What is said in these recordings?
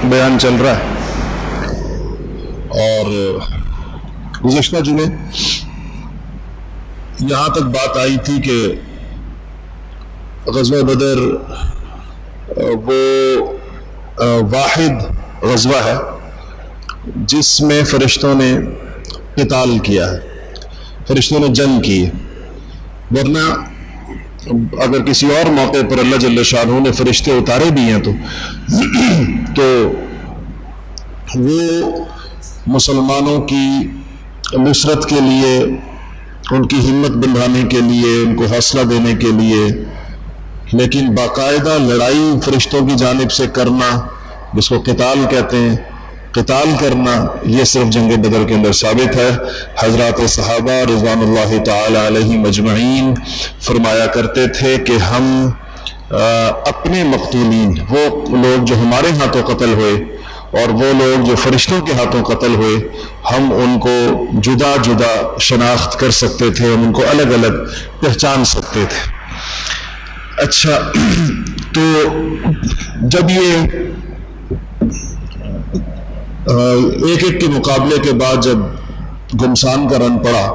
بیان چل رہا ہے، اور گزشتہ جمعے یہاں تک بات آئی تھی کہ غزوہ بدر وہ واحد غزوہ ہے جس میں فرشتوں نے قتال کیا ہے، فرشتوں نے جنگ کی ہے، ورنہ اگر کسی اور موقع پر اللہ جل شانہ نے فرشتے اتارے بھی ہیں تو وہ مسلمانوں کی نصرت کے لیے، ان کی ہمت بندھانے کے لیے، ان کو حوصلہ دینے کے لیے، لیکن باقاعدہ لڑائی فرشتوں کی جانب سے کرنا، جس کو قتال کہتے ہیں، قتال کرنا، یہ صرف جنگ بدر کے اندر ثابت ہے۔ حضرات صحابہ رضوان اللہ تعالی علیہم اجمعین فرمایا کرتے تھے کہ ہم اپنے مقتولین، وہ لوگ جو ہمارے ہاتھوں قتل ہوئے اور وہ لوگ جو فرشتوں کے ہاتھوں قتل ہوئے، ہم ان کو جدا جدا شناخت کر سکتے تھے، ہم ان کو الگ الگ پہچان سکتے تھے۔ اچھا، تو جب یہ ایک ایک کے مقابلے کے بعد جب گھمسان کا رن پڑا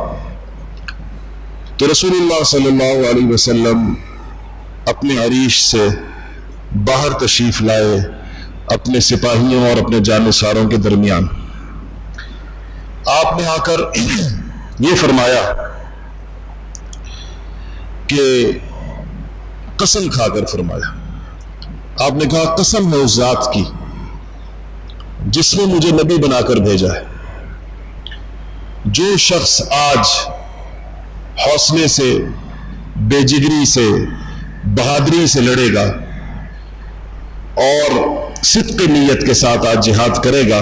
تو رسول اللہ صلی اللہ علیہ وسلم اپنے عریش سے باہر تشریف لائے اپنے سپاہیوں اور اپنے جانثاروں کے درمیان۔ آپ نے آ کر یہ فرمایا کہ قسم کھا کر فرمایا، آپ نے کہا قسم ہے اس ذات کی جس نے مجھے نبی بنا کر بھیجا ہے، جو شخص آج حوصلے سے، بے جگری سے، بہادری سے لڑے گا اور صدق نیت کے ساتھ آج جہاد کرے گا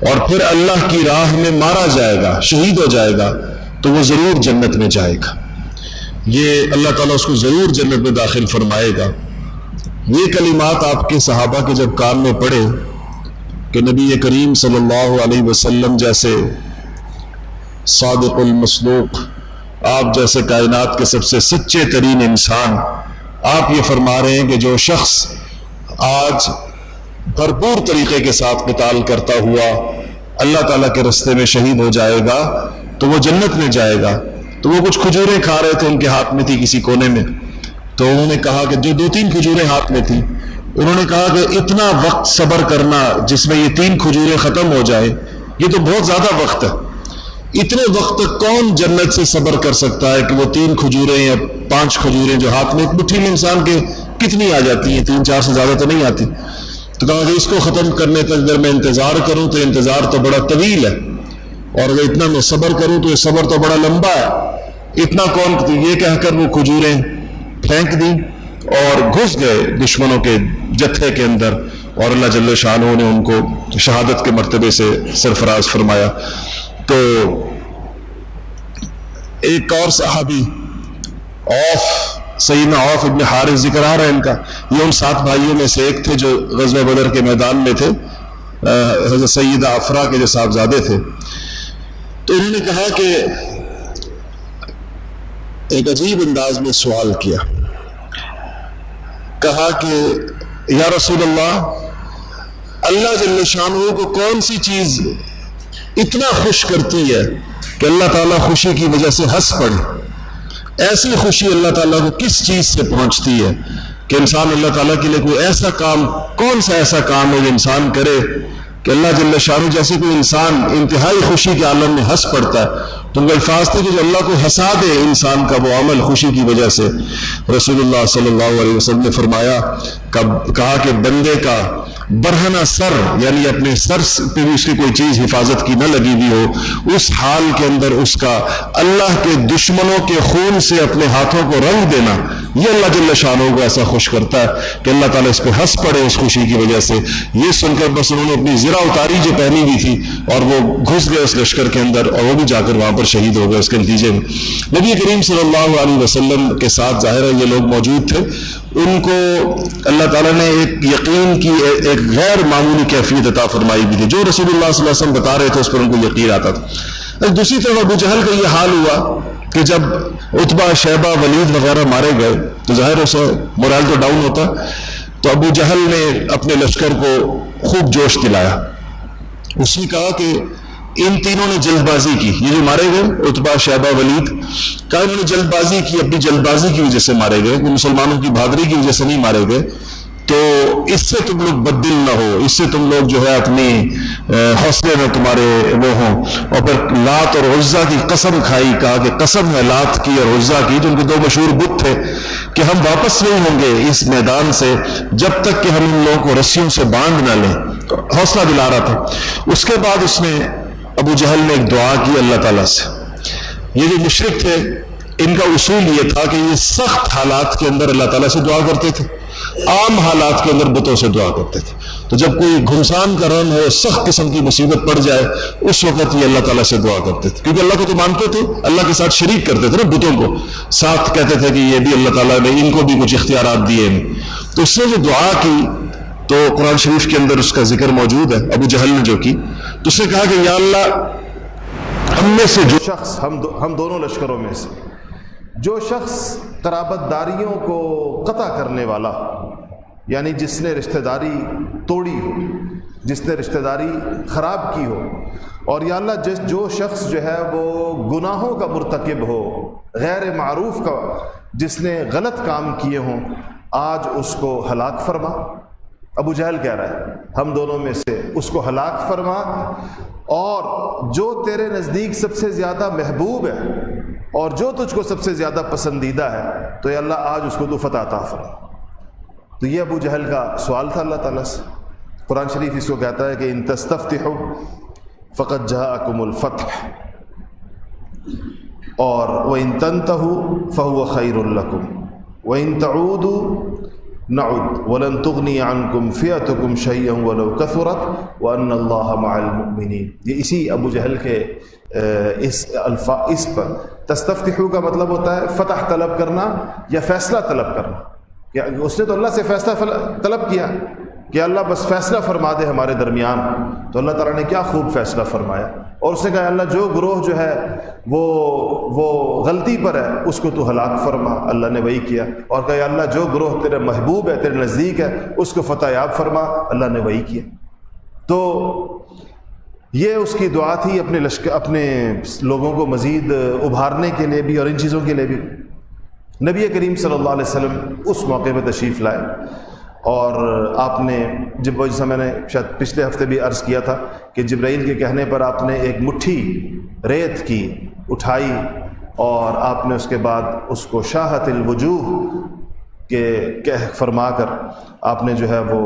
اور پھر اللہ کی راہ میں مارا جائے گا، شہید ہو جائے گا، تو وہ ضرور جنت میں جائے گا، یہ اللہ تعالیٰ اس کو ضرور جنت میں داخل فرمائے گا۔ یہ کلمات آپ کے صحابہ کے جب کان میں پڑے کہ نبی کریم صلی اللہ علیہ وسلم جیسے صادق المصدوق، آپ جیسے کائنات کے سب سے سچے ترین انسان، آپ یہ فرما رہے ہیں کہ جو شخص آج بھرپور طریقے کے ساتھ قتال کرتا ہوا اللہ تعالیٰ کے راستے میں شہید ہو جائے گا تو وہ جنت میں جائے گا۔ تو وہ کچھ کھجوریں کھا رہے تھے، ان کے ہاتھ میں تھی کسی کونے میں، تو انہوں نے کہا کہ جو 2-3 کھجوریں ہاتھ میں تھی، انہوں نے کہا کہ اتنا وقت صبر کرنا جس میں یہ 3 کھجوریں ختم ہو جائے، یہ تو بہت زیادہ وقت ہے، اتنے وقت تک کون جنت سے صبر کر سکتا ہے کہ وہ 3 کھجوریں یا 5 کھجوریں جو ہاتھ میں، ایک مٹھی میں انسان کے کتنی آ جاتی ہیں، 3-4 سے زیادہ تو نہیں آتی، تو کہا کہ اس کو ختم کرنے تک اگر میں انتظار کروں تو انتظار تو بڑا طویل ہے، اور اگر اتنا میں صبر کروں تو یہ صبر تو بڑا لمبا ہے، اتنا کون، یہ کہہ کر وہ کھجوریں پھینک دی اور گھس گئے دشمنوں کے جتھے کے اندر، اور اللہ جل شانہ نے ان کو شہادت کے مرتبے سے سرفراز فرمایا۔ تو ایک اور صحابی عوف، سیدنا عوف ابن حارث ذکر آ رہا ہے ان کا، یہ ان 7 بھائیوں میں سے ایک تھے جو غزوہ بدر کے میدان میں تھے، حضرت سیدہ افرا کے جو صاحبزادے تھے۔ تو انہوں نے کہا کہ ایک عجیب انداز میں سوال کیا، کہا کہ یا رسول اللہ، اللہ جل شانہ کو کون سی چیز اتنا خوش کرتی ہے کہ اللہ تعالیٰ خوشی کی وجہ سے ہنس پڑے؟ ایسی خوشی اللہ تعالیٰ کو کس چیز سے پہنچتی ہے کہ انسان اللہ تعالیٰ کے لیے کوئی ایسا کام، کون سا ایسا کام ہے جو انسان کرے کہ اللہ جل شانہ جیسے کوئی انسان انتہائی خوشی کے عالم میں ہنس پڑتا ہے؟ تو ان کے الفاظ تھے کہ جو اللہ کو ہنسا دے انسان کا وہ عمل خوشی کی وجہ سے۔ رسول اللہ صلی اللہ علیہ وسلم نے فرمایا، کہا کہ بندے کا برہنہ سر، یعنی اپنے سر پہ بھی اس کی کوئی چیز حفاظت کی نہ لگی ہوئی ہو، اس حال کے اندر اس کا اللہ کے دشمنوں کے خون سے اپنے ہاتھوں کو رنگ دینا، یہ اللہ جل شانہ کو ایسا خوش کرتا ہے کہ اللہ تعالیٰ اس پہ ہنس پڑے اس خوشی کی وجہ سے۔ یہ سن کر بس انہوں نے اپنی زرہ اتاری جو پہنی ہوئی تھی اور وہ گھس گئے اس لشکر کے اندر، اور وہ بھی جا کر وہاں پر شہید ہو گئے۔ اس کے نتیجے میں نبی کریم صلی اللہ علیہ وسلم کے ساتھ ظاہر ہے یہ لوگ موجود تھے، ان کو اللہ تعالیٰ نے ایک یقین کی ایک غیر معمولی کیفیت عطا فرمائی بھی تھی، جو رسول اللہ صلی اللہ علیہ وسلم بتا رہے تھے اس پر ان کو یقین آتا تھا۔ دوسری طرف ابو جہل کا یہ حال ہوا کہ جب عتبہ، شیبہ، ولید وغیرہ مارے گئے تو ظاہر اسے مورال تو ڈاؤن ہوتا، تو ابو جہل نے اپنے لشکر کو خوب جوش دلایا. اس نے کہا کہ ان تینوں نے جلد بازی کی، یہ جو مارے گئے عتبہ، شیبہ، ولید، کہا انہوں نے جلد بازی کی، اپنی جلد بازی کی وجہ سے مارے گئے، کہ مسلمانوں کی بہادری کی وجہ سے نہیں مارے گئے. تو اس سے تم لوگ بددل نہ ہو، اس سے تم لوگ جو ہے اپنی حوصلے میں تمہارے وہ ہوں. اور پھر لات اور عزا کی قسم کھائی، کہا کہ قسم ہے لات کی اور عزا کی، جو ان کے دو مشہور بت تھے، کہ ہم واپس نہیں ہوں گے اس میدان سے جب تک کہ ہم ان لوگوں کو رسیوں سے باندھ نہ لیں. حوصلہ دلا رہا تھا. اس کے بعد اس نے ابو جہل نے ایک دعا کی اللہ تعالیٰ سے. یہ جو مشرک تھے ان کا اصول یہ تھا کہ یہ سخت حالات کے اندر اللہ تعالیٰ سے دعا کرتے تھے، عام حالات کے اندر بتوں سے دعا کرتے تھے. تو جب کوئی گھمسان کا رن ہو، سخت قسم کی مصیبت پڑ جائے، اس وقت یہ اللہ تعالیٰ سے دعا کرتے تھے، کیونکہ اللہ کو تو مانتے تھے، اللہ کے ساتھ شریک کرتے تھے نا بتوں کو، ساتھ کہتے تھے کہ یہ بھی اللہ تعالیٰ نے ان کو بھی کچھ اختیارات دیے ہیں. تو اس نے جو دعا کی تو قرآن شریف کے اندر اس کا ذکر موجود ہے. ابو جہل نے جو کی تو اس نے کہا کہ یا اللہ، ہم میں سے جو شخص، ہم دونوں لشکروں میں سے جو شخص قرابت داریوں کو قطع کرنے والا، یعنی جس نے رشتہ داری توڑی ہو، جس نے رشتہ داری خراب کی ہو، اور یا اللہ جو شخص جو ہے وہ گناہوں کا مرتکب ہو، غیر معروف کا، جس نے غلط کام کیے ہوں، آج اس کو ہلاک فرما. ابو جہل کہہ رہا ہے ہم دونوں میں سے اس کو ہلاک فرما، اور جو تیرے نزدیک سب سے زیادہ محبوب ہے اور جو تجھ کو سب سے زیادہ پسندیدہ ہے، تو یا اللہ آج اس کو تو فتح عطا فرما. تو یہ ابو جہل کا سوال تھا اللہ تعالیٰ سے. قرآن شریف اس کو کہتا ہے کہ ان تستفتحوا فقد جاءکم الفتح، اور وَإِن تَنْتَهُوا فَهُوَ خَيْرٌ لَكُمْ وَإِن تَعُودُوا نعد وَلَن تُغْنِيَ عَنْكُمْ فِئَتُكُمْ شَيْئًا وَلَوْ كَثُرَتْ وَأَنَّ اللَّهَ مَعَ الْمُؤْمِنِينَ. یہ اسی ابو جہل کے اس پر تستفتحوا کا مطلب ہوتا ہے فتح طلب کرنا یا فیصلہ طلب کرنا. اس نے تو اللہ سے فیصلہ طلب کیا کہ اللہ بس فیصلہ فرما دے ہمارے درمیان. تو اللہ تعالیٰ نے کیا خوب فیصلہ فرمایا، اور اس نے کہا اللہ جو گروہ جو ہے وہ غلطی پر ہے اس کو تو ہلاک فرما. اللہ نے وہی کیا. اور کہا اللہ جو گروہ تیرے محبوب ہے، تیرے نزدیک ہے، اس کو فتح یاب فرما. اللہ نے وہی کیا. تو یہ اس کی دعا تھی اپنے لوگوں کو مزید ابھارنے کے لیے بھی اور ان چیزوں کے لیے بھی. نبی کریم صلی اللہ علیہ وسلم اس موقع پہ تشریف لائے، اور آپ نے جیسا میں نے شاید پچھلے ہفتے بھی عرض کیا تھا کہ جبرائیل کے کہنے پر آپ نے ایک مٹھی ریت کی اٹھائی، اور آپ نے اس کے بعد اس کو شاہت الوجوہ کے فرما کر آپ نے جو ہے وہ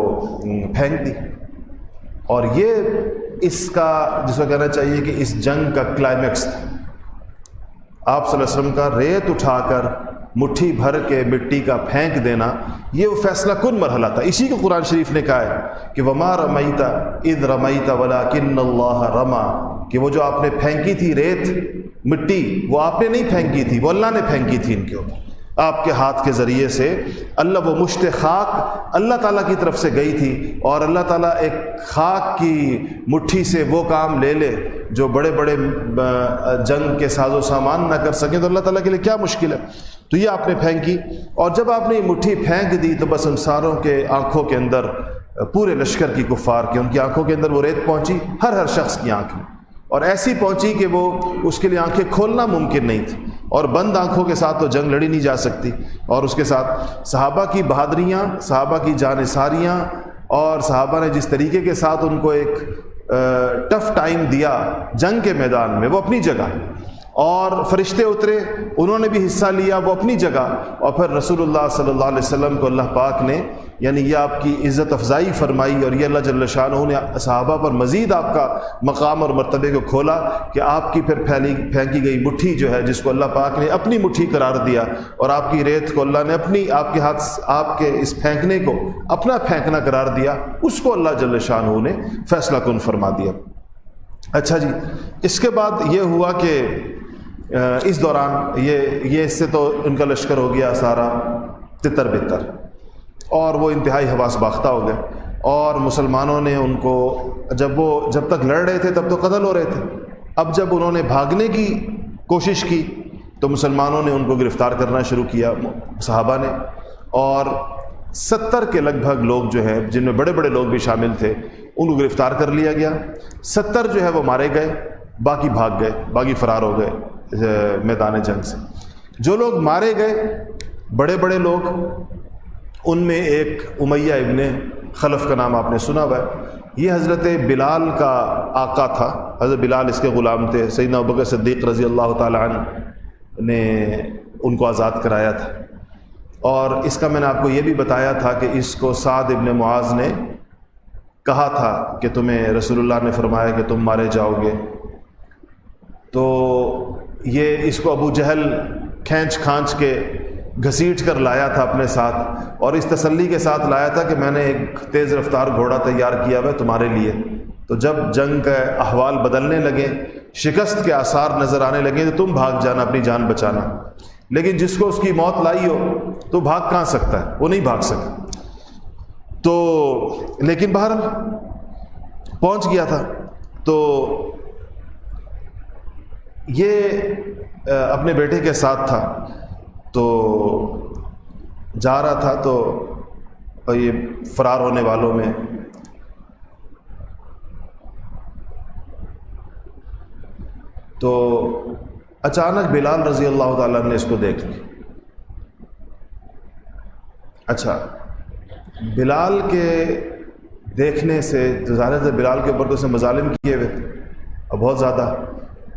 پھینک دی. اور یہ اس کا جس کو کہنا چاہیے کہ اس جنگ کا کلائمیکس تھا. آپ صلی اللہ علیہ وسلم کا ریت اٹھا کر مٹھی بھر کے مٹی کا پھینک دینا، یہ وہ فیصلہ کن مرحلہ تھا. اسی کو قرآن شریف نے کہا ہے کہ وَمَا رَمَيْتَ إِذْ رَمَيْتَ وَلَكِنَّ اللَّهَ رَمَى، کہ وہ جو آپ نے پھینکی تھی ریت مٹی، وہ آپ نے نہیں پھینکی تھی، وہ اللہ نے پھینکی تھی ان کے اوپر آپ کے ہاتھ کے ذریعے سے. اللہ وہ مشت خاک اللہ تعالیٰ کی طرف سے گئی تھی، اور اللہ تعالیٰ ایک خاک کی مٹھی سے وہ کام لے لے جو بڑے بڑے جنگ کے ساز و سامان نہ کر سکیں، تو اللہ تعالیٰ کے لیے کیا مشکل ہے. تو یہ آپ نے پھینکی، اور جب آپ نے یہ مٹھی پھینک دی تو بس انصاروں کے آنکھوں کے اندر، پورے لشکر کی کفار کے، ان کی آنکھوں کے اندر وہ ریت پہنچی، ہر شخص کی آنکھ میں، اور ایسی پہنچی کہ وہ اس کے لیے آنکھیں کھولنا ممکن نہیں تھی، اور بند آنکھوں کے ساتھ تو جنگ لڑی نہیں جا سکتی. اور اس کے ساتھ صحابہ کی بہادریاں، صحابہ کی جانثاریاں، اور صحابہ نے جس طریقے کے ساتھ ان کو ایک ٹف ٹائم دیا جنگ کے میدان میں، وہ اپنی جگہ، اور فرشتے اترے انہوں نے بھی حصہ لیا وہ اپنی جگہ، اور پھر رسول اللہ صلی اللہ علیہ وسلم کو اللہ پاک نے یعنی یہ آپ کی عزت افزائی فرمائی، اور یہ اللہ جل شانہ نے صحابہ پر مزید آپ کا مقام اور مرتبے کو کھولا کہ آپ کی پھر پھینکی گئی مٹھی جو ہے، جس کو اللہ پاک نے اپنی مٹھی قرار دیا، اور آپ کی ریت کو اللہ نے اپنی آپ کے ہاتھ آپ کے اس پھینکنے کو اپنا پھینکنا قرار دیا، اس کو اللہ جل شانہ نے فیصلہ کن فرما دیا. اچھا جی، اس کے بعد یہ ہوا کہ اس دوران یہ اس سے تو ان کا لشکر ہو گیا سارا تتر بتر، اور وہ انتہائی حواس باختہ ہو گئے، اور مسلمانوں نے ان کو جب تک لڑ رہے تھے تب تو قتل ہو رہے تھے. اب جب انہوں نے بھاگنے کی کوشش کی تو مسلمانوں نے ان کو گرفتار کرنا شروع کیا، صحابہ نے، اور 70 کے لگ بھگ لوگ جو ہیں، جن میں بڑے بڑے لوگ بھی شامل تھے، ان کو گرفتار کر لیا گیا۔ 70 جو ہے وہ مارے گئے، باقی بھاگ گئے، باقی فرار ہو گئے میدان جنگ سے۔ جو لوگ مارے گئے بڑے بڑے لوگ، ان میں ایک امیہ ابن خلف کا نام آپ نے سنا ہوا ہے۔ یہ حضرت بلال کا آقا تھا، حضرت بلال اس کے غلام تھے۔ سیدنا ابوبکر صدیق رضی اللہ تعالی عنہ نے ان کو آزاد کرایا تھا، اور اس کا میں نے آپ کو یہ بھی بتایا تھا کہ اس کو سعد ابن معاذ نے کہا تھا کہ تمہیں رسول اللہ نے فرمایا کہ تم مارے جاؤ گے، تو یہ اس کو ابو جہل کھینچ کھانچ کے گھسیٹ کر لایا تھا اپنے ساتھ، اور اس تسلی کے ساتھ لایا تھا کہ میں نے ایک تیز رفتار گھوڑا تیار کیا ہوا ہے تمہارے لیے۔ تو جب جنگ کا احوال بدلنے لگے، شکست کے آثار نظر آنے لگے، تو تم بھاگ جانا، اپنی جان بچانا۔ لیکن جس کو اس کی موت لائی ہو تو بھاگ کہاں سکتا ہے، وہ نہیں بھاگ سکتا۔ تو لیکن بہرحال پہنچ گیا تھا۔ تو یہ اپنے بیٹے کے ساتھ تھا، تو جا رہا تھا، تو یہ فرار ہونے والوں میں تو اچانک بلال رضی اللہ تعالیٰ نے اس کو دیکھ لی۔ اچھا، بلال کے دیکھنے سے ظاہر ہے بلال کے اوپر تو اس نے مظالم کیے ہوئے تھے اور بہت زیادہ،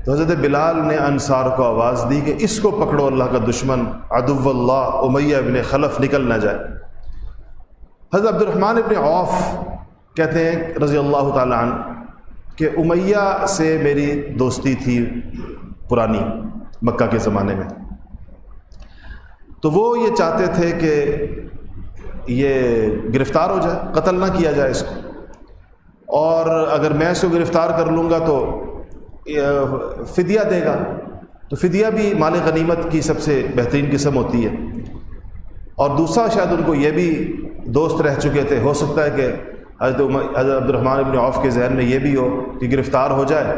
تو حضرت بلال نے انصار کو آواز دی کہ اس کو پکڑو، اللہ کا دشمن عدو اللہ امیہ ابن خلف نکل نہ جائے۔ حضرت عبد الرحمن ابن عوف کہتے ہیں رضی اللہ تعالی عنہ کہ امیہ سے میری دوستی تھی پرانی مکہ کے زمانے میں، تو وہ یہ چاہتے تھے کہ یہ گرفتار ہو جائے، قتل نہ کیا جائے اس کو، اور اگر میں اس کو گرفتار کر لوں گا تو فدیہ دے گا، تو فدیہ بھی مال غنیمت کی سب سے بہترین قسم ہوتی ہے۔ اور دوسرا شاید ان کو یہ بھی دوست رہ چکے تھے، ہو سکتا ہے کہ حضرت عبد الرحمن ابن عوف کے ذہن میں یہ بھی ہو کہ گرفتار ہو جائے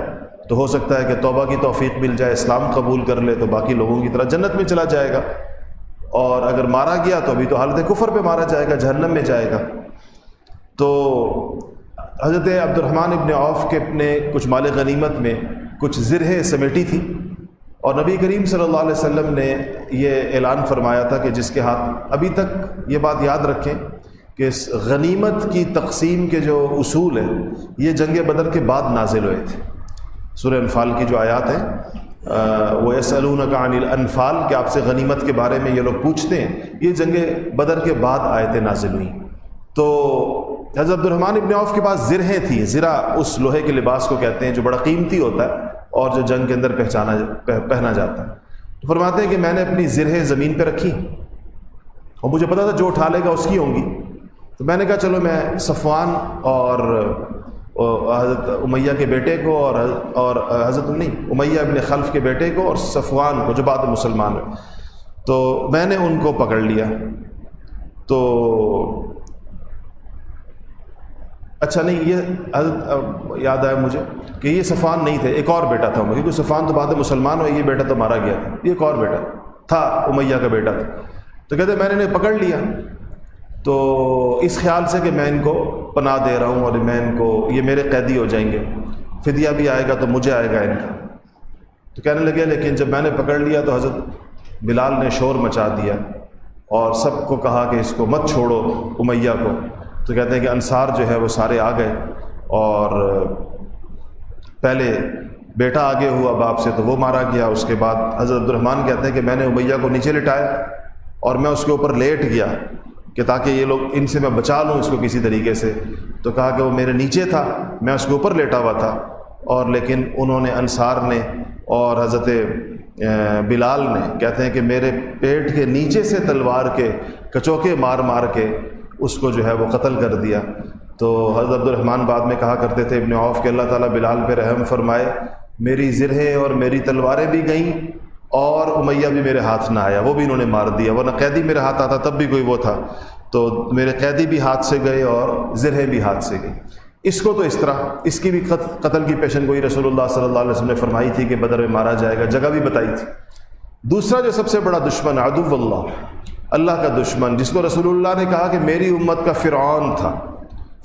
تو ہو سکتا ہے کہ توبہ کی توفیق مل جائے، اسلام قبول کر لے تو باقی لوگوں کی طرح جنت میں چلا جائے گا، اور اگر مارا گیا تو ابھی تو حالت کفر پہ مارا جائے گا، جہنم میں جائے گا۔ تو حضرت عبد الرحمن ابن عوف کے اپنے کچھ مال غنیمت میں کچھ زرہیں سمیٹی تھی، اور نبی کریم صلی اللہ علیہ وسلم نے یہ اعلان فرمایا تھا کہ جس کے ہاتھ، ابھی تک یہ بات یاد رکھیں کہ اس غنیمت کی تقسیم کے جو اصول ہیں یہ جنگ بدر کے بعد نازل ہوئے تھے۔ سورہ انفال کی جو آیات ہیں، وَيَسْأَلُونَكَ عَنِ الْأَنفَالِ کہ آپ سے غنیمت کے بارے میں یہ لوگ پوچھتے ہیں، یہ جنگ بدر کے بعد آیتیں نازل ہوئیں۔ تو حضرت عبد الرحمن ابن عوف کے پاس زرہیں تھیں، زرہ اس لوہے کے لباس کو کہتے ہیں جو بڑا قیمتی ہوتا ہے اور جو جنگ کے اندر پہنا جاتا ہے۔ تو فرماتے ہیں کہ میں نے اپنی زرہیں زمین پہ رکھی، اور مجھے پتا تھا جو اٹھا لے گا اس کی ہوں گی، تو میں نے کہا چلو میں صفوان اور حضرت امیہ کے بیٹے کو اور حضرت نہیں امیہ ابن خلف کے بیٹے کو اور صفوان کو جو بعد میں مسلمان ہوئے، تو میں نے ان کو پکڑ لیا۔ تو اچھا نہیں، یہ حضرت یاد آیا مجھے کہ یہ صفوان نہیں تھے، ایک اور بیٹا تھا کیونکہ صفوان تو بعد میں مسلمان ہوئے، یہ بیٹا تو مارا گیا تھا، یہ ایک اور بیٹا تھا، امیہ کا بیٹا تھا۔ تو کہتے میں نے انہیں پکڑ لیا، تو اس خیال سے کہ میں ان کو پناہ دے رہا ہوں اور میں ان کو، یہ میرے قیدی ہو جائیں گے، فدیہ بھی آئے گا تو مجھے آئے گا ان کا۔ تو کہنے لگے لیکن جب میں نے پکڑ لیا تو حضرت بلال نے شور مچا دیا اور سب کو کہا کہ اس کو مت چھوڑو امیہ کو۔ تو کہتے ہیں کہ انصار جو ہے وہ سارے آ گئے، اور پہلے بیٹا آگے ہوا باپ سے تو وہ مارا گیا، اس کے بعد حضرت عبد الرحمن کہتے ہیں کہ میں نے امیہ کو نیچے لٹایا اور میں اس کے اوپر لیٹ گیا کہ تاکہ یہ لوگ ان سے میں بچا لوں اس کو کسی طریقے سے۔ تو کہا کہ وہ میرے نیچے تھا، میں اس کے اوپر لیٹا ہوا تھا، اور لیکن انہوں نے، انصار نے اور حضرت بلال نے، کہتے ہیں کہ میرے پیٹ کے نیچے سے تلوار کے کچوکے مار مار کے اس کو جو ہے وہ قتل کر دیا۔ تو حضرت عبد الرحمن بعد میں کہا کرتے تھے ابن عوف کہ اللہ تعالیٰ بلال پہ رحم فرمائے، میری زرہیں اور میری تلواریں بھی گئیں اور امیہ بھی میرے ہاتھ نہ آیا، وہ بھی انہوں نے مار دیا، ورنہ قیدی میرے ہاتھ آتا تب بھی کوئی وہ تھا، تو میرے قیدی بھی ہاتھ سے گئے اور زرہیں بھی ہاتھ سے گئی۔ اس کو تو اس طرح، اس کی بھی قتل کی پیشن گوئی رسول اللہ صلی اللہ علیہ وسلم نے فرمائی تھی کہ بدر میں مارا جائے گا، جگہ بھی بتائی تھی۔ دوسرا جو سب سے بڑا دشمن عدو اللہ، اللہ کا دشمن، جس کو رسول اللہ نے کہا کہ میری امت کا فرعون تھا،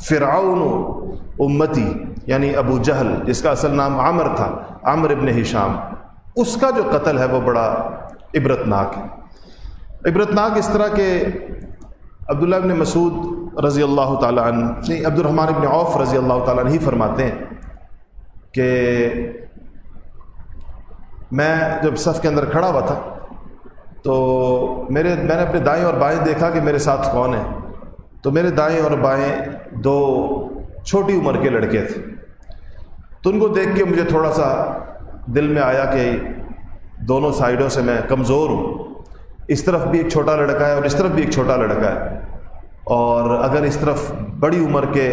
فرعون امتی، یعنی ابو جہل جس کا اصل نام عمر تھا، عمر ابن ہشام، اس کا جو قتل ہے وہ بڑا عبرتناک ہے۔ عبرتناک اس طرح کہ عبداللہ ابن مسعود رضی اللہ تعالیٰ عنہ، نہیں، عبد الرحمن ابن عوف رضی اللہ تعالیٰ عنہ ہی فرماتے ہیں کہ میں جب صف کے اندر کھڑا ہوا تھا تو میں نے اپنے دائیں اور بائیں دیکھا کہ میرے ساتھ کون ہے، تو میرے دائیں اور بائیں دو چھوٹی عمر کے لڑکے تھے، تو ان کو دیکھ کے مجھے تھوڑا سا دل میں آیا کہ دونوں سائیڈوں سے میں کمزور ہوں، اس طرف بھی ایک چھوٹا لڑکا ہے اور اس طرف بھی ایک چھوٹا لڑکا ہے، اور اگر اس طرف بڑی عمر کے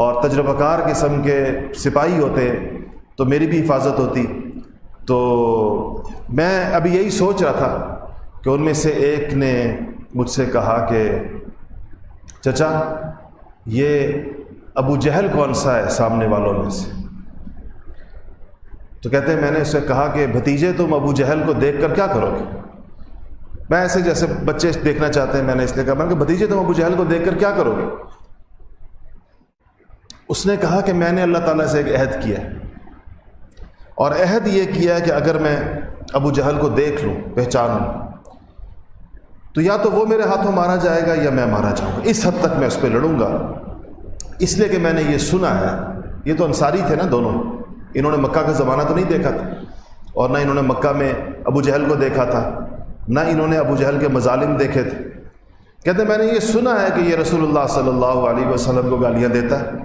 اور تجربہ کار قسم کے سپاہی ہوتے تو میری بھی حفاظت ہوتی۔ تو میں ابھی یہی سوچ رہا تھا کہ ان میں سے ایک نے مجھ سے کہا کہ چچا یہ ابو جہل کون سا ہے سامنے والوں میں سے؟ تو کہتے ہیں میں نے اس سے کہا کہ بھتیجے تم ابو جہل کو دیکھ کر کیا کرو گے؟ میں ایسے جیسے بچے دیکھنا چاہتے ہیں، میں نے اس لیے کہا، میں نے کہا بھتیجے تم ابو جہل کو دیکھ کر کیا کرو گے؟ اس نے کہا کہ میں نے اللہ تعالیٰ سے ایک عہد کیا ہے، اور عہد یہ کیا ہے کہ اگر میں ابو جہل کو دیکھ لوں، پہچان لوں، تو یا تو وہ میرے ہاتھوں مارا جائے گا یا میں مارا جاؤں گا، اس حد تک میں اس پہ لڑوں گا، اس لیے کہ میں نے یہ سنا ہے۔ یہ تو انصاری تھے نا دونوں، انہوں نے مکہ کا زمانہ تو نہیں دیکھا تھا، اور نہ انہوں نے مکہ میں ابو جہل کو دیکھا تھا، نہ انہوں نے ابو جہل کے مظالم دیکھے تھے۔ کہتے ہیں میں نے یہ سنا ہے کہ یہ رسول اللہ صلی اللہ علیہ وسلم کو گالیاں دیتا ہے،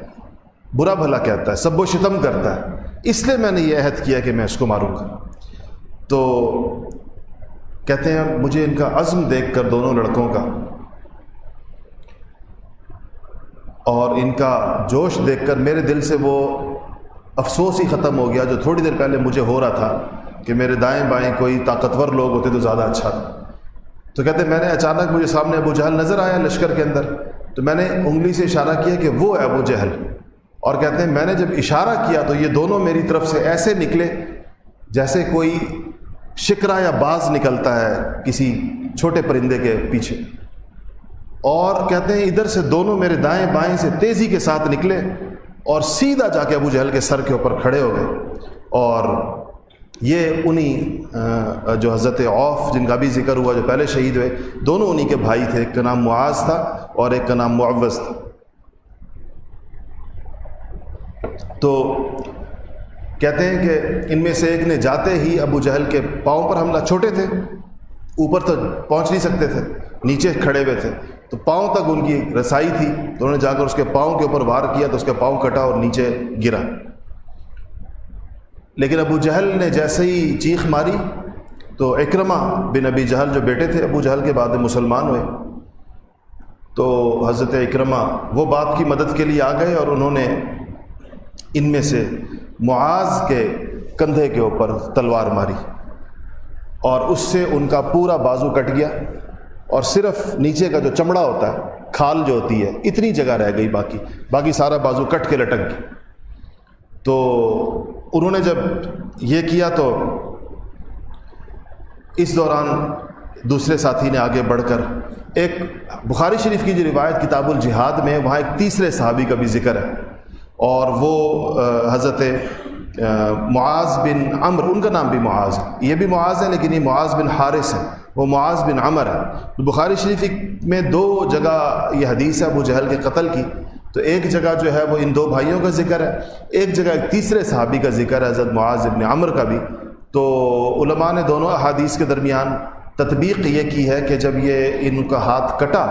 برا بھلا کہتا ہے، سب و شتم کرتا ہے، اس لیے میں نے یہ عہد کیا کہ میں اس کو ماروں گا۔ تو کہتے ہیں مجھے ان کا عزم دیکھ کر دونوں لڑکوں کا اور ان کا جوش دیکھ کر میرے دل سے وہ افسوس ہی ختم ہو گیا جو تھوڑی دیر پہلے مجھے ہو رہا تھا کہ میرے دائیں بائیں کوئی طاقتور لوگ ہوتے تو زیادہ اچھا تھا۔ تو کہتے ہیں میں نے اچانک مجھے سامنے ابو جہل نظر آیا لشکر کے اندر، تو میں نے انگلی سے اشارہ کیا کہ وہ ہے ابو جہل، اور کہتے ہیں میں نے جب اشارہ کیا تو یہ دونوں میری طرف سے ایسے نکلے جیسے کوئی شکرا یا باز نکلتا ہے کسی چھوٹے پرندے کے پیچھے، اور کہتے ہیں ادھر سے دونوں میرے دائیں بائیں سے تیزی کے ساتھ نکلے اور سیدھا جا کے ابو جہل کے سر کے اوپر کھڑے ہو گئے۔ اور یہ انہی جو حضرت عوف جن کا بھی ذکر ہوا جو پہلے شہید ہوئے، دونوں انہی کے بھائی تھے، ایک کا نام معاذ تھا اور ایک کا نام معوذ تھا۔ تو کہتے ہیں کہ ان میں سے ایک نے جاتے ہی ابو جہل کے پاؤں پر حملہ، چھوٹے تھے، اوپر تو پہنچ نہیں سکتے تھے، نیچے کھڑے ہوئے تھے، تو پاؤں تک ان کی رسائی تھی، تو انہوں نے جا کر اس کے پاؤں کے اوپر وار کیا تو اس کے پاؤں کٹا اور نیچے گرا۔ لیکن ابو جہل نے جیسے ہی چیخ ماری تو اکرمہ بن ابی جہل جو بیٹے تھے ابو جہل کے بعد مسلمان ہوئے، تو حضرت اکرمہ وہ باپ کی مدد کے لیے آ گئے اور انہوں نے ان میں سے معاذ کے کندھے کے اوپر تلوار ماری اور اس سے ان کا پورا بازو کٹ گیا، اور صرف نیچے کا جو چمڑا ہوتا ہے، کھال جو ہوتی ہے، اتنی جگہ رہ گئی، باقی سارا بازو کٹ کے لٹک گیا۔ تو انہوں نے جب یہ کیا تو اس دوران دوسرے ساتھی نے آگے بڑھ کر ایک بخاری شریف کی جو روایت کتاب الجہاد میں، وہاں ایک تیسرے صحابی کا بھی ذکر ہے، اور وہ حضرت معاذ بن عمر، ان کا نام بھی معاذ ہے، یہ بھی معاذ ہے لیکن یہ معاذ بن حارث ہے، وہ معاذ بن عمر ہے۔ بخاری شریف میں دو جگہ یہ حدیث ہے ابو جہل کے قتل کی، تو ایک جگہ جو ہے وہ ان دو بھائیوں کا ذکر ہے، ایک جگہ ایک تیسرے صحابی کا ذکر ہے حضرت معاذ بن عمر کا بھی۔ تو علماء نے دونوں احادیث کے درمیان تطبیق یہ کی ہے کہ جب یہ ان کا ہاتھ کٹا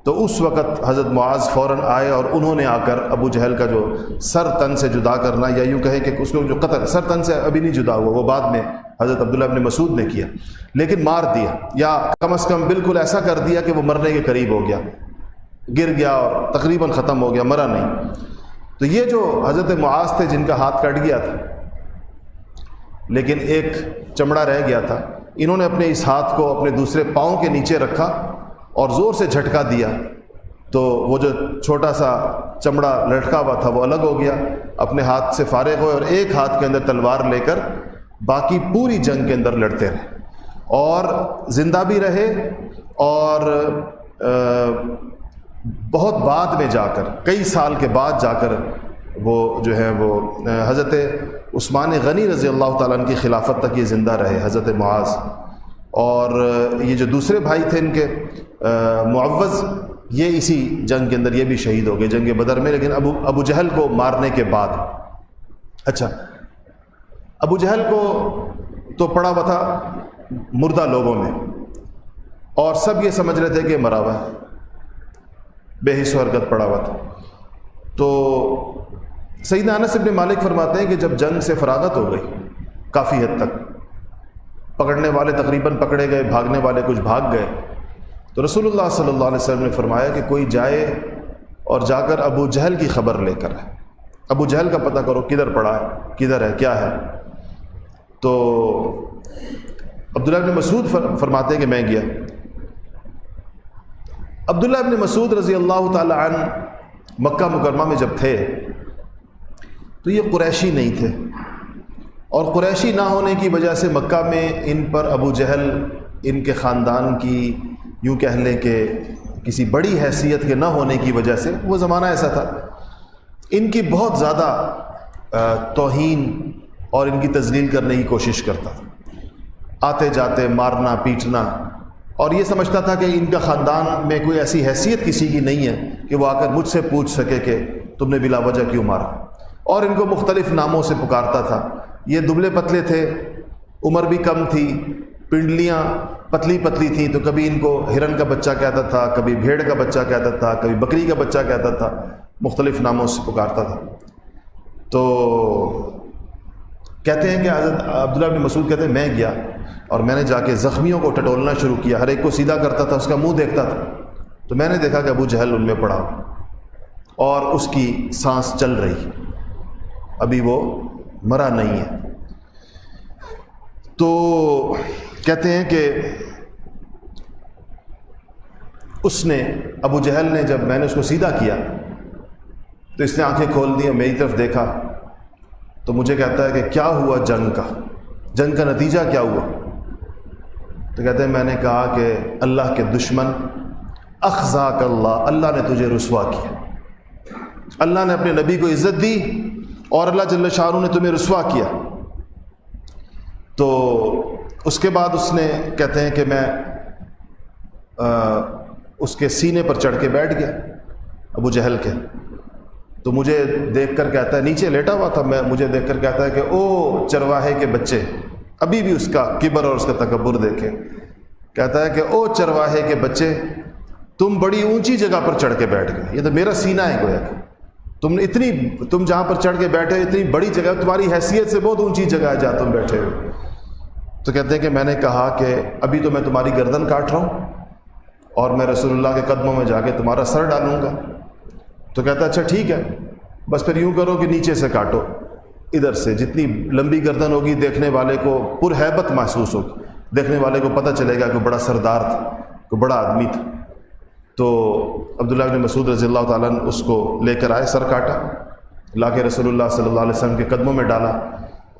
تو اس وقت حضرت معاذ فوراً آئے اور انہوں نے آ کر ابو جہل کا جو سر تن سے جدا کرنا، یا یوں کہیں کہ اس کو جو قتل سر تن سے ابھی نہیں جدا ہوا، وہ بعد میں حضرت عبداللہ ابن مسعود نے کیا، لیکن مار دیا، یا کم از کم بالکل ایسا کر دیا کہ وہ مرنے کے قریب ہو گیا، گر گیا اور تقریباً ختم ہو گیا، مرا نہیں۔ تو یہ جو حضرت معاذ تھے جن کا ہاتھ کٹ گیا تھا لیکن ایک چمڑا رہ گیا تھا، انہوں نے اپنے اس ہاتھ کو اپنے دوسرے پاؤں کے نیچے رکھا اور زور سے جھٹکا دیا، تو وہ جو چھوٹا سا چمڑا لٹکا ہوا تھا وہ الگ ہو گیا، اپنے ہاتھ سے فارغ ہوئے اور ایک ہاتھ کے اندر تلوار لے کر باقی پوری جنگ کے اندر لڑتے رہے۔ اور زندہ بھی رہے، اور بہت بعد میں جا کر، کئی سال کے بعد جا کر وہ جو ہے وہ حضرت عثمان غنی رضی اللہ تعالیٰ عنہ کی خلافت تک یہ زندہ رہے، حضرت معاذ۔ اور یہ جو دوسرے بھائی تھے ان کے معوذ، یہ اسی جنگ کے اندر یہ بھی شہید ہو گئے، جنگ بدر میں، لیکن ابو جہل کو مارنے کے بعد۔ اچھا، ابو جہل کو تو پڑا ہوا تھا مردہ لوگوں میں، اور سب یہ سمجھ رہے تھے کہ مرا ہوا ہے، بے حس و حرکت پڑا ہوا تھا۔ تو سیدنا انس بن مالک فرماتے ہیں کہ جب جنگ سے فراغت ہو گئی کافی حد تک، پکڑنے والے تقریباً پکڑے گئے، بھاگنے والے کچھ بھاگ گئے، تو رسول اللہ صلی اللہ علیہ وسلم نے فرمایا کہ کوئی جائے اور جا کر ابو جہل کی خبر لے کر آئے، ابو جہل کا پتہ کرو کدھر پڑا ہے، کدھر ہے، کیا ہے۔ تو عبداللہ بن مسعود فرماتے ہیں کہ میں گیا۔ عبداللہ بن مسعود رضی اللہ تعالی عنہ مکہ مکرمہ میں جب تھے تو یہ قریشی نہیں تھے، اور قریشی نہ ہونے کی وجہ سے مکہ میں ان پر ابو جہل، ان کے خاندان کی یوں کہہ لیں کہ کسی بڑی حیثیت کے نہ ہونے کی وجہ سے، وہ زمانہ ایسا تھا، ان کی بہت زیادہ توہین اور ان کی تذلیل کرنے کی کوشش کرتا تھا، آتے جاتے مارنا پیٹنا، اور یہ سمجھتا تھا کہ ان کا خاندان میں کوئی ایسی حیثیت کسی کی نہیں ہے کہ وہ آ کر مجھ سے پوچھ سکے کہ تم نے بلا وجہ کیوں مارا، اور ان کو مختلف ناموں سے پکارتا تھا۔ یہ دبلے پتلے تھے، عمر بھی کم تھی، پنڈلیاں پتلی پتلی تھیں، تو کبھی ان کو ہرن کا بچہ کہتا تھا، کبھی بھیڑ کا بچہ کہتا تھا، کبھی بکری کا بچہ کہتا تھا، مختلف ناموں سے پکارتا تھا۔ تو کہتے ہیں کہ حضرت عبداللہ بن مسعود کہتے ہیں میں گیا اور میں نے جا کے زخمیوں کو ٹٹولنا شروع کیا، ہر ایک کو سیدھا کرتا تھا، اس کا منہ دیکھتا تھا، تو میں نے دیکھا کہ ابو جہل ان میں پڑا اور اس کی سانس چل رہی، ابھی وہ مرا نہیں ہے۔ تو کہتے ہیں کہ اس نے، ابو جہل نے، جب میں نے اس کو سیدھا کیا تو اس نے آنکھیں کھول دی اور میری طرف دیکھا، تو مجھے کہتا ہے کہ کیا ہوا جنگ کا نتیجہ کیا ہوا؟ تو کہتے ہیں میں نے کہا کہ اللہ کے دشمن، اخزاک اللہ، اللہ نے تجھے رسوا کیا، اللہ نے اپنے نبی کو عزت دی اور اللہ جل شانہ نے تمہیں رسوا کیا۔ تو اس کے بعد اس نے، کہتے ہیں کہ میں اس کے سینے پر چڑھ کے بیٹھ گیا ابو جہل کے، تو مجھے دیکھ کر کہتا ہے، نیچے لیٹا ہوا تھا، مجھے دیکھ کر کہتا ہے کہ او چرواہے کے بچے، ابھی بھی اس کا کبر اور اس کا تکبر دیکھیں، کہتا ہے کہ او چرواہے کے بچے، تم بڑی اونچی جگہ پر چڑھ کے بیٹھ گئے، یہ تو میرا سینہ ہے گویا کہ تم جہاں پر چڑھ کے بیٹھے اتنی بڑی جگہ، تمہاری حیثیت سے بہت اونچی جگہ ہے جہاں تم بیٹھے ہو۔ تو کہتے ہیں کہ میں نے کہا کہ ابھی تو میں تمہاری گردن کاٹ رہا ہوں اور میں رسول اللہ کے قدموں میں جا کے تمہارا سر ڈالوں گا۔ تو کہتا ہے اچھا ٹھیک ہے، بس پھر یوں کرو کہ نیچے سے کاٹو، ادھر سے، جتنی لمبی گردن ہوگی دیکھنے والے کو پرہیبت محسوس ہوگی، دیکھنے والے کو پتہ چلے گا کہ بڑا سردار تھا، کوئی بڑا آدمی تھا۔ تو عبداللہ بن مسعود رضی اللہ تعالیٰ عنہ اس کو لے کر آئے، سر کاٹا، لا کے رسول اللہ صلی اللہ علیہ وسلم کے قدموں میں ڈالا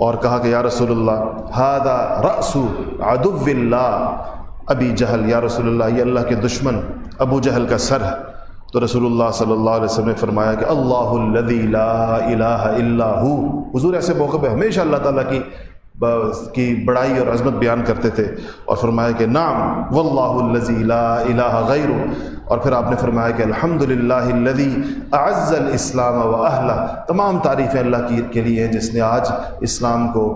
اور کہا کہ یا رسول اللہ ھذا رأس عدو اللہ ابی جہل، یا رسول اللہ یہ اللہ کے دشمن ابو جہل کا سر ہے۔ تو رسول اللہ صلی اللہ علیہ وسلم نے فرمایا کہ اللہ الذی لا الہ الا ہو، حضور ایسے موقع پہ ہمیشہ اللہ تعالیٰ کی بڑائی اور عظمت بیان کرتے تھے، اور فرمایا کہ نعم واللہ الذی لا الہ غیرہ، اور پھر آپ نے فرمایا کہ الحمدللہ الذی اعز الاسلام و اہلہ، تمام تعریفیں اللہ کے لیے ہیں جس نے آج اسلام کو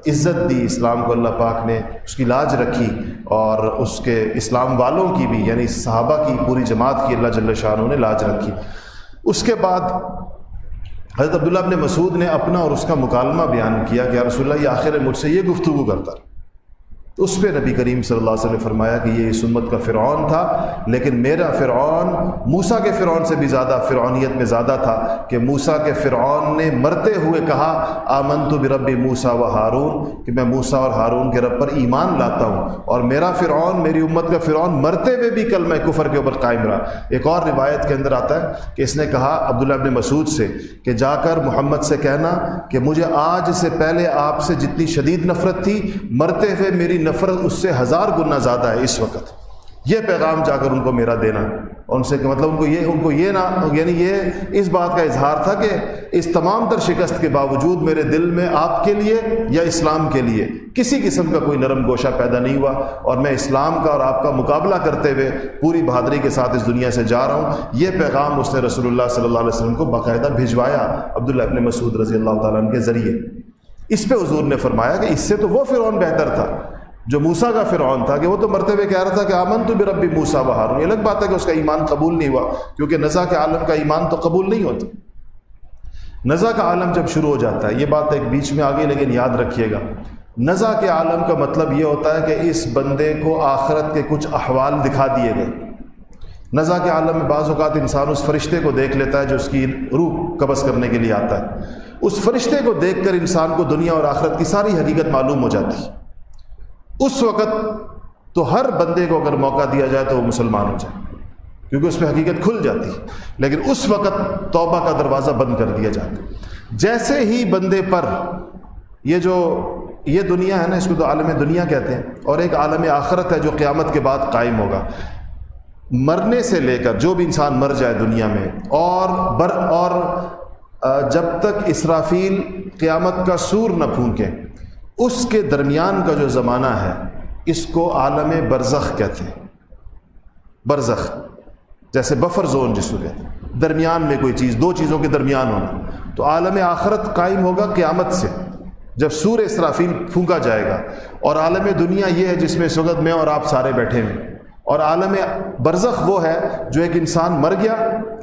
عزت دی، اسلام کو اللہ پاک نے اس کی لاج رکھی، اور اس کے اسلام والوں کی بھی، یعنی صحابہ کی پوری جماعت کی اللہ جل شانہ نے لاج رکھی۔ اس کے بعد حضرت عبداللہ بن مسعود نے اپنا اور اس کا مکالمہ بیان کیا کہ یا رسول اللہ یہ آخر مجھ سے یہ گفتگو کرتا اس پہ نبی کریم صلی اللہ علیہ وسلم نے فرمایا کہ یہ اس امت کا فرعون تھا، لیکن میرا فرعون موسیٰ کے فرعون سے بھی زیادہ فرعونیت میں زیادہ تھا کہ موسیٰ کے فرعون نے مرتے ہوئے کہا آمنت برب موسیٰ و ہارون، کہ میں موسیٰ اور ہارون کے رب پر ایمان لاتا ہوں، اور میرا فرعون، میری امت کا فرعون مرتے ہوئے بھی کلمہ کفر کے اوپر قائم رہا۔ ایک اور روایت کے اندر آتا ہے کہ اس نے کہا عبداللہ ابن مسعود سے کہ جا کر محمد سے کہنا کہ مجھے آج سے پہلے آپ سے جتنی شدید نفرت تھی، مرتے ہوئے میری نفرت اس سے 1000 گنا زیادہ ہے اس وقت۔ یہ پیغام جا کر ان کو میرا دینا، اور ان سے کہ مطلب ان کو یہ نہ، یعنی یہ اس بات کا اظہار تھا کہ اس تمام تر شکست کے باوجود میرے دل میں آپ کے لیے یا اسلام کے لیے کسی قسم کا کوئی نرم گوشہ پیدا نہیں ہوا، اور میں اسلام کا اور آپ کا مقابلہ کرتے ہوئے پوری بہادری کے ساتھ اس دنیا سے جا رہا ہوں۔ یہ پیغام اس نے رسول اللہ صلی اللہ علیہ وسلم کو باقاعدہ بھجوایا عبداللہ ابن مسعود رضی اللہ تعالیٰ عنہ کے ذریعے۔ اس پہ حضور نے فرمایا کہ اس سے تو وہ فرعون بہتر تھا جو موسیٰ کا فرعون تھا، کہ وہ تو مرتے ہوئے کہہ رہا تھا کہ آمنت برب موسیٰ و ہارون۔ یہ الگ بات ہے کہ اس کا ایمان قبول نہیں ہوا، کیونکہ نزع کے عالم کا ایمان تو قبول نہیں ہوتا۔ نزع کا عالم جب شروع ہو جاتا ہے، یہ بات ایک بیچ میں آگئی لیکن یاد رکھیے گا، نزع کے عالم کا مطلب یہ ہوتا ہے کہ اس بندے کو آخرت کے کچھ احوال دکھا دیے گئے۔ نزع کے عالم میں بعض اوقات انسان اس فرشتے کو دیکھ لیتا ہے جو اس کی روح قبض کرنے کے لیے آتا ہے۔ اس فرشتے کو دیکھ کر انسان کو دنیا اور آخرت کی ساری حقیقت معلوم ہو جاتی ہے۔ اس وقت تو ہر بندے کو اگر موقع دیا جائے تو وہ مسلمان ہو جائے، کیونکہ اس پہ حقیقت کھل جاتی ہے، لیکن اس وقت توبہ کا دروازہ بند کر دیا جاتا ہے۔ جیسے ہی بندے پر یہ دنیا ہے نا، اس کو تو عالم دنیا کہتے ہیں، اور ایک عالم آخرت ہے جو قیامت کے بعد قائم ہوگا۔ مرنے سے لے کر جو بھی انسان مر جائے دنیا میں، اور جب تک اسرافیل قیامت کا سور نہ پھونکے، اس کے درمیان کا جو زمانہ ہے اس کو عالم برزخ کہتے ہیں۔ برزخ جیسے بفر زون جس کو کہتے ہیں، درمیان میں کوئی چیز، دو چیزوں کے درمیان ہونا۔ تو عالم آخرت قائم ہوگا قیامت سے، جب سور اسرافیل پھونکا جائے گا، اور عالم دنیا یہ ہے جس میں اس وقت میں اور آپ سارے بیٹھے ہیں، اور عالم برزخ وہ ہے جو ایک انسان مر گیا،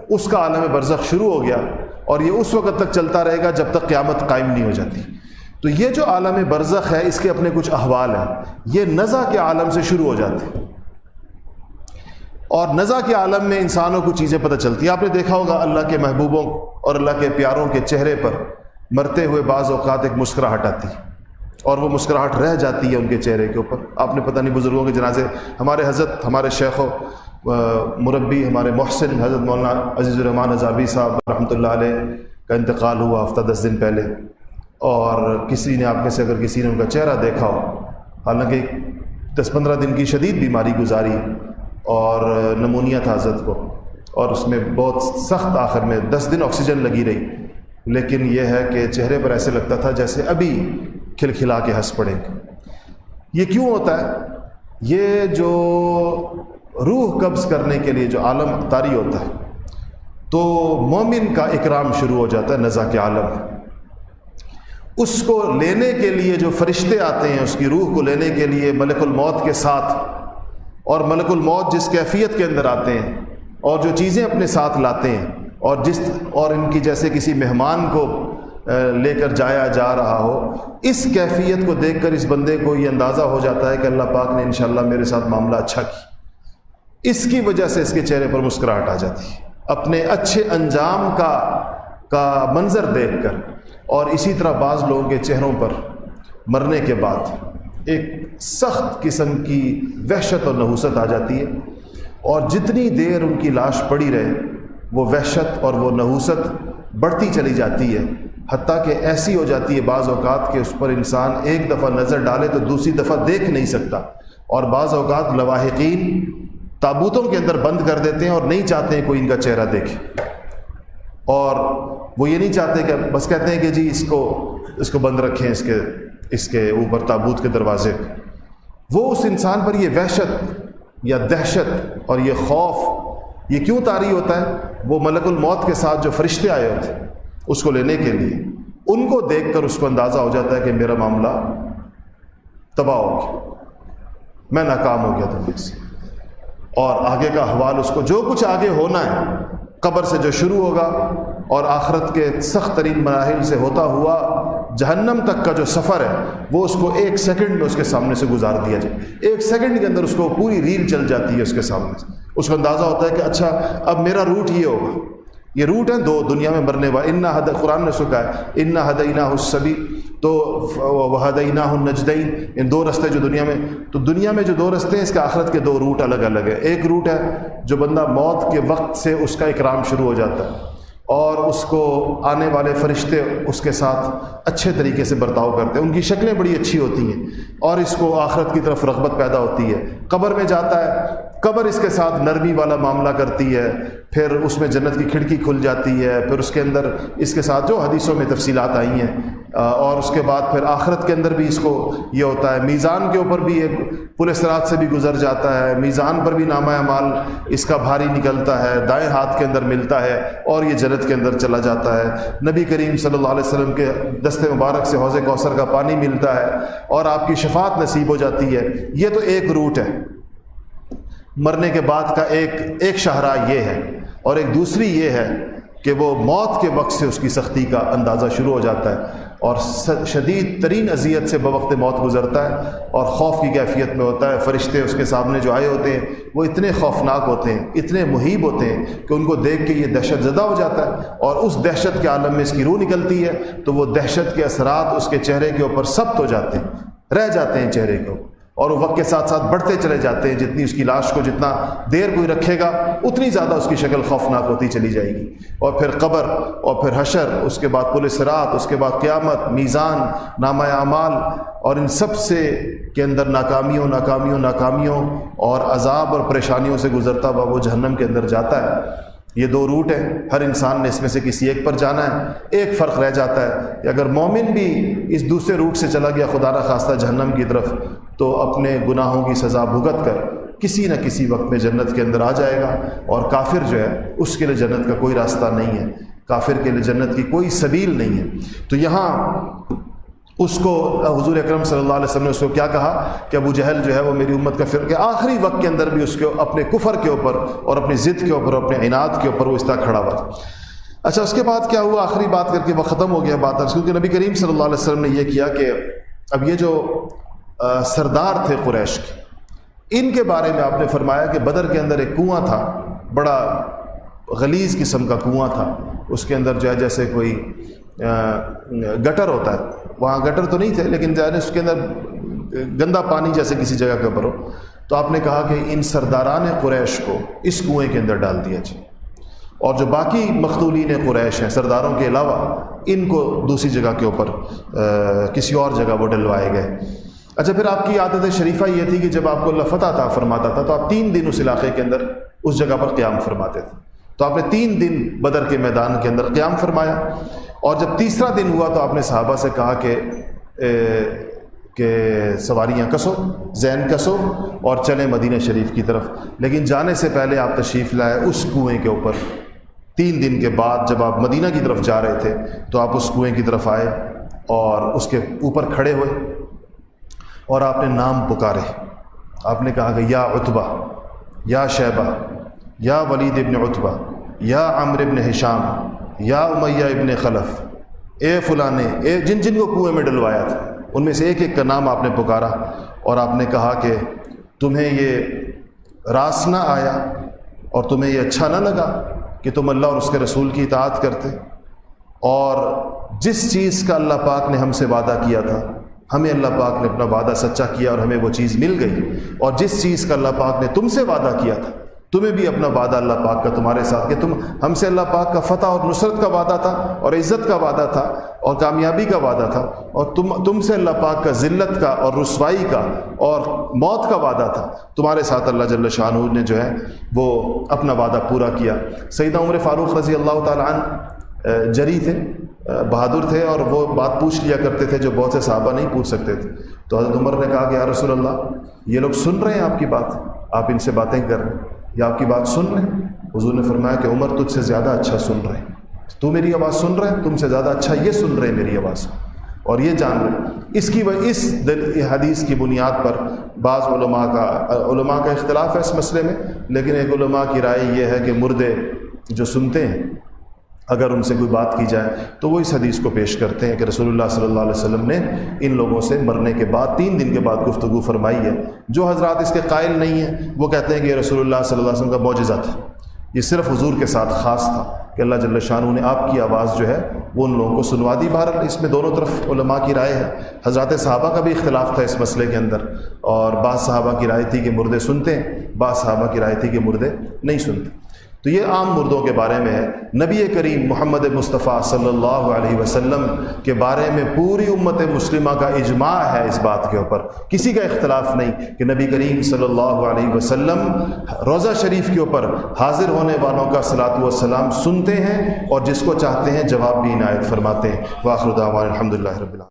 اس کا عالم برزخ شروع ہو گیا، اور یہ اس وقت تک چلتا رہے گا جب تک قیامت قائم نہیں ہو جاتی۔ تو یہ جو عالم برزخ ہے اس کے اپنے کچھ احوال ہیں، یہ نزع کے عالم سے شروع ہو جاتے ہیں، اور نزع کے عالم میں انسانوں کو چیزیں پتہ چلتی ہیں۔ آپ نے دیکھا ہوگا اللہ کے محبوبوں اور اللہ کے پیاروں کے چہرے پر مرتے ہوئے بعض اوقات ایک مسکراہٹ آتی ہے، اور وہ مسکراہٹ رہ جاتی ہے ان کے چہرے کے اوپر۔ آپ نے پتہ نہیں بزرگوں کے جنازے، ہمارے حضرت، ہمارے شیخ و مربی، ہمارے محسن حضرت مولانا عزیز الرحمان ہضابی صاحب رحمۃ اللہ علیہ کا انتقال ہوا ہفتہ 10 دن پہلے، اور کسی نے آپ میں سے اگر کسی نے ان کا چہرہ دیکھا ہو، حالانکہ 10-15 دن کی شدید بیماری گزاری، اور نمونیا تھا حضرت کو، اور اس میں بہت سخت، آخر میں 10 دن آکسیجن لگی رہی، لیکن یہ ہے کہ چہرے پر ایسے لگتا تھا جیسے ابھی کھلکھلا کے ہنس پڑیں گے۔ یہ کیوں ہوتا ہے؟ یہ جو روح قبض کرنے کے لیے جو عالم طاری ہوتا ہے، تو مومن کا اکرام شروع ہو جاتا ہے نزع کے عالم میں۔ اس کو لینے کے لیے جو فرشتے آتے ہیں، اس کی روح کو لینے کے لیے ملک الموت کے ساتھ، اور ملک الموت جس کیفیت کے اندر آتے ہیں اور جو چیزیں اپنے ساتھ لاتے ہیں، اور ان کی جیسے کسی مہمان کو لے کر جایا جا رہا ہو، اس کیفیت کو دیکھ کر اس بندے کو یہ اندازہ ہو جاتا ہے کہ اللہ پاک نے انشاءاللہ میرے ساتھ معاملہ اچھا کی۔ اس کی وجہ سے اس کے چہرے پر مسکراہٹ آ جاتی ہے، اپنے اچھے انجام کا منظر دیکھ کر۔ اور اسی طرح بعض لوگوں کے چہروں پر مرنے کے بعد ایک سخت قسم کی وحشت اور نحوست آ جاتی ہے، اور جتنی دیر ان کی لاش پڑی رہے وہ وحشت اور وہ نحوست بڑھتی چلی جاتی ہے، حتیٰ کہ ایسی ہو جاتی ہے بعض اوقات کہ اس پر انسان ایک دفعہ نظر ڈالے تو دوسری دفعہ دیکھ نہیں سکتا، اور بعض اوقات لواحقین تابوتوں کے اندر بند کر دیتے ہیں اور نہیں چاہتے ہیں کوئی ان کا چہرہ دیکھے، اور وہ یہ نہیں چاہتے کہ بس کہتے ہیں کہ جی اس کو بند رکھیں اس کے اوپر تابوت کے دروازے۔ وہ اس انسان پر یہ وحشت یا دہشت اور یہ خوف یہ کیوں طاری ہوتا ہے؟ وہ ملک الموت کے ساتھ جو فرشتے آئے ہوتے ہیں اس کو لینے کے لیے، ان کو دیکھ کر اس کو اندازہ ہو جاتا ہے کہ میرا معاملہ تباہ ہو گیا، میں ناکام ہو گیا دنیا سے، اور آگے کا احوال اس کو جو کچھ آگے ہونا ہے قبر سے جو شروع ہوگا اور آخرت کے سخت ترین مراحل سے ہوتا ہوا جہنم تک کا جو سفر ہے وہ اس کو 1 سیکنڈ میں اس کے سامنے سے گزار دیا جائے. 1 سیکنڈ کے اندر اس کو پوری ریل چل جاتی ہے اس کے سامنے سے. اس کو اندازہ ہوتا ہے کہ اچھا اب میرا روٹ یہ ہوگا. یہ روٹ ہیں 2 دنیا میں مرنے والے. قرآن نے سکھا ہے انا ہدیناہ السبیل تو وہدیناہ النجدین. ان 2 رستے جو دنیا میں، تو دنیا میں جو 2 رستے ہیں اس کے آخرت کے 2 روٹ الگ الگ ہیں. ایک روٹ ہے جو بندہ موت کے وقت سے اس کا اکرام شروع ہو جاتا ہے اور اس کو آنے والے فرشتے اس کے ساتھ اچھے طریقے سے برتاؤ کرتے ہیں، ان کی شکلیں بڑی اچھی ہوتی ہیں اور اس کو آخرت کی طرف رغبت پیدا ہوتی ہے. قبر میں جاتا ہے، قبر اس کے ساتھ نرمی والا معاملہ کرتی ہے، پھر اس میں جنت کی کھڑکی کھل جاتی ہے، پھر اس کے اندر اس کے ساتھ جو حدیثوں میں تفصیلات آئی ہیں، اور اس کے بعد پھر آخرت کے اندر بھی اس کو یہ ہوتا ہے. میزان کے اوپر بھی ایک پل صراط سے بھی گزر جاتا ہے، میزان پر بھی نامہ اعمال اس کا بھاری نکلتا ہے، دائیں ہاتھ کے اندر ملتا ہے اور یہ جنت کے اندر چلا جاتا ہے. نبی کریم صلی اللہ علیہ وسلم کے دست مبارک سے حوض کوثر کا پانی ملتا ہے اور آپ کی شفاعت نصیب ہو جاتی ہے. یہ تو ایک روٹ ہے. مرنے کے بعد کا ایک شاہراہ یہ ہے، اور ایک دوسری یہ ہے کہ وہ موت کے وقت سے اس کی سختی کا اندازہ شروع ہو جاتا ہے اور شدید ترین اذیت سے بوقت موت گزرتا ہے اور خوف کی کیفیت میں ہوتا ہے. فرشتے اس کے سامنے جو آئے ہوتے ہیں وہ اتنے خوفناک ہوتے ہیں، اتنے مہیب ہوتے ہیں کہ ان کو دیکھ کے یہ دہشت زدہ ہو جاتا ہے اور اس دہشت کے عالم میں اس کی روح نکلتی ہے تو وہ دہشت کے اثرات اس کے چہرے کے اوپر ثبت ہو جاتے ہیں، رہ جاتے ہیں چہرے کے اوپر، اور وہ وقت کے ساتھ ساتھ بڑھتے چلے جاتے ہیں. جتنی اس کی لاش کو جتنا دیر کوئی رکھے گا اتنی زیادہ اس کی شکل خوفناک ہوتی چلی جائے گی. اور پھر قبر اور پھر حشر، اس کے بعد پل صراط، اس کے بعد قیامت، میزان، نامہ اعمال، اور ان سب سے کے اندر ناکامیوں اور عذاب اور پریشانیوں سے گزرتا ہوا وہ جہنم کے اندر جاتا ہے. یہ 2 روٹ ہیں، ہر انسان نے اس میں سے کسی ایک پر جانا ہے. ایک فرق رہ جاتا ہے کہ اگر مومن بھی اس دوسرے روٹ سے چلا گیا خدا نہ خواستہ جہنم کی طرف تو اپنے گناہوں کی سزا بھگت کر کسی نہ کسی وقت میں جنت کے اندر آ جائے گا. اور کافر جو ہے اس کے لیے جنت کا کوئی راستہ نہیں ہے، کافر کے لیے جنت کی کوئی سبیل نہیں ہے. تو یہاں اس کو حضور اکرم صلی اللہ علیہ وسلم نے اس کو کیا کہا کہ ابو جہل جو ہے وہ میری امت کا فرقہ، آخری وقت کے اندر بھی اس کو اپنے کفر کے اوپر اور اپنی ضد کے اوپر، اپنے عناد کے اوپر وہ اس طرح کھڑا ہوا. اچھا، اس کے بعد کیا ہوا؟ آخری بات کر کے وہ ختم ہو گیا بات، کیونکہ نبی کریم صلی اللہ علیہ وسلم نے یہ کیا کہ اب یہ جو سردار تھے قریش کے، ان کے بارے میں آپ نے فرمایا کہ بدر کے اندر ایک کنواں تھا، بڑا غلیظ قسم کا کنواں تھا. اس کے اندر جو ہے جیسے کوئی گٹر ہوتا ہے، وہاں گٹر تو نہیں تھے لیکن اس کے اندر گندا پانی جیسے کسی جگہ کے اوپر ہو. تو آپ نے کہا کہ ان سرداران قریش کو اس کنویں کے اندر ڈال دیا جائے، اور جو باقی مقتولین قریش ہیں سرداروں کے علاوہ ان کو دوسری جگہ کے اوپر کسی اور جگہ وہ ڈلوائے گئے. اچھا، پھر آپ کی عادت شریفہ یہ تھی کہ جب آپ کو اللہ فتح عطا فرماتا تھا تو آپ 3 دن اس علاقے کے اندر اس جگہ پر قیام فرماتے تھے. تو آپ نے 3 دن بدر کے میدان کے اندر قیام فرمایا، اور جب تیسرا دن ہوا تو آپ نے صحابہ سے کہا کہ سواریاں کسو، زین کسو اور چلیں مدینہ شریف کی طرف. لیکن جانے سے پہلے آپ تشریف لائے اس کنویں کے اوپر. 3 دن کے بعد جب آپ مدینہ کی طرف جا رہے تھے تو آپ اس کنویں کی طرف آئے اور اس کے اوپر کھڑے ہوئے اور آپ نے نام پکارے. آپ نے کہا کہ یا عتبہ، یا شیبہ، یا ولید ابن عتبہ، یا عمرو ابن ہشام، یا امیہ ابن خلف، اے فلانے، اے جن جن کو کنویں میں ڈلوایا تھا ان میں سے ایک ایک کا نام آپ نے پکارا. اور آپ نے کہا کہ تمہیں یہ راس نہ آیا اور تمہیں یہ اچھا نہ لگا کہ تم اللہ اور اس کے رسول کی اطاعت کرتے، اور جس چیز کا اللہ پاک نے ہم سے وعدہ کیا تھا ہمیں اللہ پاک نے اپنا وعدہ سچا کیا اور ہمیں وہ چیز مل گئی، اور جس چیز کا اللہ پاک نے تم سے وعدہ کیا تھا تمہیں بھی اپنا وعدہ اللہ پاک کا تمہارے ساتھ، کہ تم ہم سے اللہ پاک کا فتح اور نصرت کا وعدہ تھا اور عزت کا وعدہ تھا اور کامیابی کا وعدہ تھا، اور تم سے اللہ پاک کا ذلت کا اور رسوائی کا اور موت کا وعدہ تھا. تمہارے ساتھ اللہ جل شانہ نے جو ہے وہ اپنا وعدہ پورا کیا. سیدنا عمر فاروق رضی اللہ تعالیٰ عنہ جری تھے، بہادر تھے، اور وہ بات پوچھ لیا کرتے تھے جو بہت سے صحابہ نہیں پوچھ سکتے تھے. تو حضرت عمر نے کہا کہ یا رسول اللہ، یہ لوگ سن رہے ہیں آپ کی بات، آپ ان سے باتیں کر رہے ہیں، یا آپ کی بات سن رہے ہیں؟ حضور نے فرمایا کہ عمر تجھ سے زیادہ اچھا سن رہے ہیں، تو میری آواز سن رہے ہیں، تم سے زیادہ اچھا یہ سن رہے ہیں میری آواز، اور یہ جان رہے. اس حدیث کی بنیاد پر بعض علماء کا اختلاف ہے اس مسئلے میں، لیکن ایک علماء کی رائے یہ ہے کہ مردے جو سنتے ہیں اگر ان سے کوئی بات کی جائے تو وہ اس حدیث کو پیش کرتے ہیں کہ رسول اللہ صلی اللہ علیہ وسلم نے ان لوگوں سے مرنے کے بعد 3 دن کے بعد گفتگو فرمائی ہے۔ جو حضرات اس کے قائل نہیں ہیں وہ کہتے ہیں کہ یہ رسول اللہ صلی اللہ علیہ وسلم کا معجزہ تھا، یہ صرف حضور کے ساتھ خاص تھا کہ اللہ جل شانہ نے آپ کی آواز جو ہے وہ ان لوگوں کو سنوا دی۔ بہرحال اس میں دونوں طرف علماء کی رائے ہے، حضرات صحابہ کا بھی اختلاف تھا اس مسئلے کے اندر، اور بعض صحابہ کی رائے تھی کہ مردے سنتے ہیں، بعض صحابہ کی رائے تھی کہ مردے نہیں سنتے۔ تو یہ عام مردوں کے بارے میں ہے۔ نبی کریم محمد مصطفیٰ صلی اللہ علیہ وسلم کے بارے میں پوری امت مسلمہ کا اجماع ہے اس بات کے اوپر، کسی کا اختلاف نہیں کہ نبی کریم صلی اللہ علیہ وسلم روضہ شریف کے اوپر حاضر ہونے والوں کا صلاۃ و سلام سنتے ہیں، اور جس کو چاہتے ہیں جواب بھی عنایت فرماتے ہیں۔ وآخر دعوانا الحمدللہ رب العالمین۔